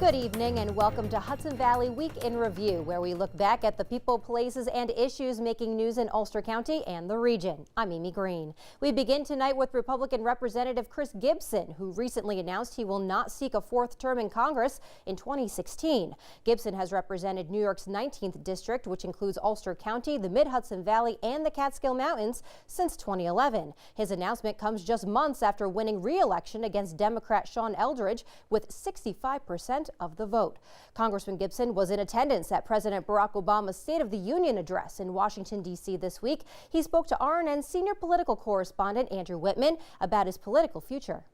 Good evening and welcome to Hudson Valley Week in Review, where we look back at the people, places, and issues making news in Ulster County and the region. I'm Amy Greene. We begin tonight with Republican Representative Chris Gibson, who recently announced he will not seek a fourth term in Congress in 2016. Gibson has represented New York's 19th district, which includes Ulster County, the Mid-Hudson Valley, and the Catskill Mountains, since 2011. His announcement comes just months after winning re-election against Democrat Sean Eldridge with 65% of the vote. Congressman Gibson was in attendance at President Barack Obama's State of the Union address in Washington, D.C. this week. He spoke to RNN senior political correspondent Andrew Whitman about his political future.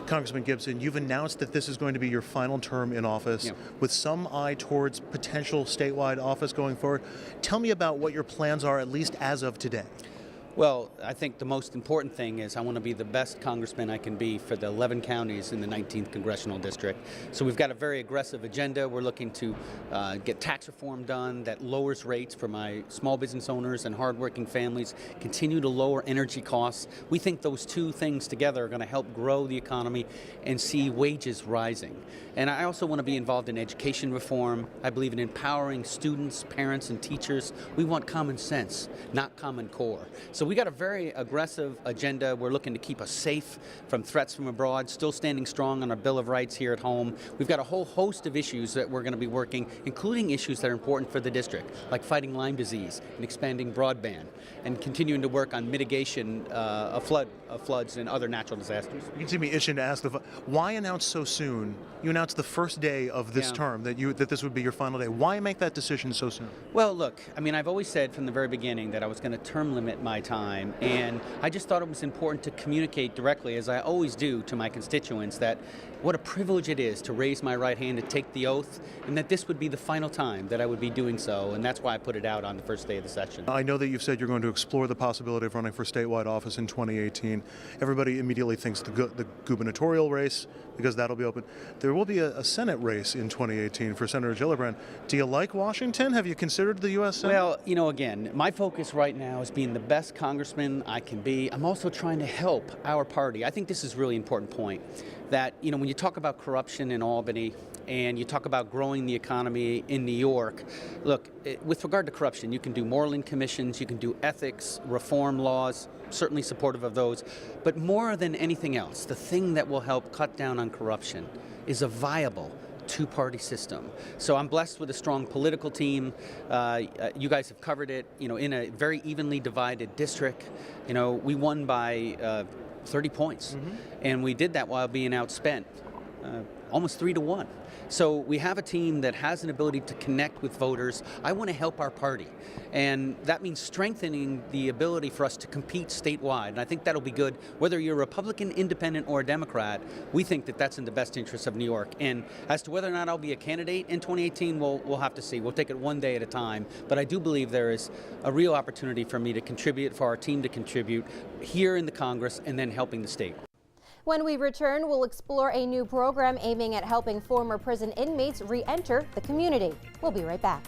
Congressman Gibson, you've announced that this is going to be your final term in office, with some eye towards potential statewide office going forward. Tell me about what your plans are, at least as of today. Well, I think the most important thing is I want to be the best congressman I can be for the 11 counties in the 19th congressional district. So we've got a very aggressive agenda. We're looking to get tax reform done that lowers rates for my small business owners and hardworking families, continue to lower energy costs. We think those two things together are going to help grow the economy and see wages rising. And I also want to be involved in education reform. I believe in empowering students, parents, and teachers. We want common sense, not common core. So we got a very aggressive agenda. We're looking to keep us safe from threats from abroad, still standing strong on our Bill of Rights here at home. We've got a whole host of issues that we're going to be working, including issues that are important for the district, like fighting Lyme disease and expanding broadband, and continuing to work on mitigation of floods and other natural disasters. You can see me itching to ask, why announce so soon? You announced the first day of this term that this would be your final day. Why make that decision so soon? Well, look, I mean, I've always said from the very beginning that I was going to term limit my time, and I just thought it was important to communicate directly, as I always do, to my constituents that what a privilege it is to raise my right hand to take the oath, and that this would be the final time that I would be doing so, and that's why I put it out on the first day of the session. I know that you've said you're going to explore the possibility of running for statewide office in 2018. Everybody immediately thinks the gubernatorial race, because that'll be open. There will be a Senate race in 2018 for Senator Gillibrand. Do you like Washington? Have you considered the U.S. Senate? Well, you know, again, my focus right now is being the best congressman I can be. I'm also trying to help our party. I think this is a really important point, that, you know, when you talk about corruption in Albany and you talk about growing the economy in New York, look, with regard to corruption, you can do Moreland commissions, you can do ethics, reform laws, certainly supportive of those, but more than anything else, the thing that will help cut down on corruption is a viable two-party system. So I'm blessed with a strong political team. You guys have covered it, you know, in a very evenly divided district. You know, we won by 30 points, and we did that while being outspent almost 3-1. So we have a team that has an ability to connect with voters. I want to help our party, and that means strengthening the ability for us to compete statewide, and I think that'll be good. Whether you're a Republican, Independent, or a Democrat, we think that that's in the best interest of New York. And as to whether or not I'll be a candidate in 2018, we'll have to see. We'll take it one day at a time, but I do believe there is a real opportunity for me to contribute, for our team to contribute here in the Congress, and then helping the state. When we return, we'll explore a new program aiming at helping former prison inmates re-enter the community. We'll be right back.